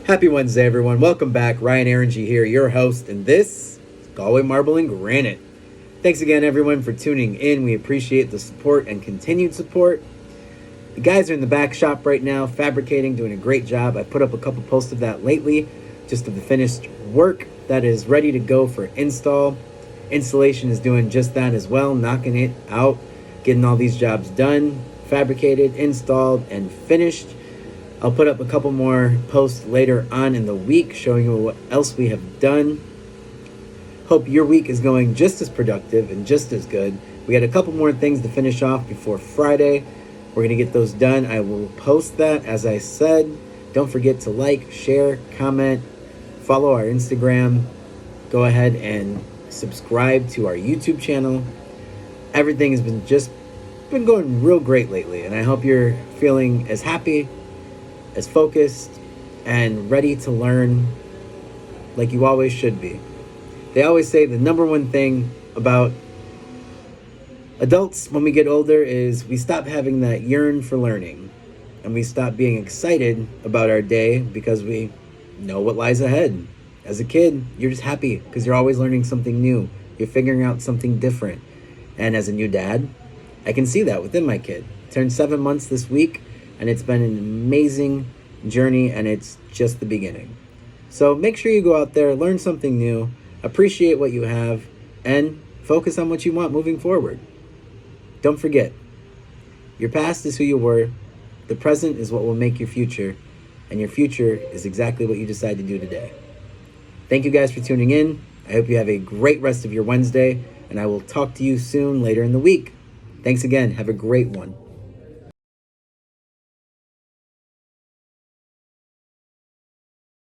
Happy Wednesday, everyone. Welcome back. Ryan Arangy here, your host, and this is Galway Marble and Granite. Thanks again, everyone, for tuning in. We appreciate the support and continued support. The guys are in the back shop right now, fabricating, doing a great job. I put up a couple posts of that lately, just of the finished work that is ready to go for install. Installation is doing just that as well, knocking it out, getting all these jobs done, fabricated, installed, and finished. I'll put up a couple more posts later on in the week showing you what else we have done. Hope your week is going just as productive and just as good. We got a couple more things to finish off before Friday. We're going to get those done. I will post that, as I said. Don't forget to like, share, comment, follow our Instagram. Go ahead and subscribe to our YouTube channel. Everything has been going real great lately, and I hope you're feeling as happy, as focused, and ready to learn like you always should be. They always say the number one thing about adults when we get older is we stop having that yearn for learning, and we stop being excited about our day because we know what lies ahead. As a kid, you're just happy because you're always learning something new. You're figuring out something different. And as a new dad, I can see that within my kid. Turned 7 months this week, and it's been an amazing journey, and it's just the beginning. So make sure you go out there, learn something new, appreciate what you have, and focus on what you want moving forward. Don't forget, your past is who you were, the present is what will make your future, and your future is exactly what you decide to do today. Thank you guys for tuning in. I hope you have a great rest of your Wednesday, and I will talk to you soon later in the week. Thanks again. Have a great one.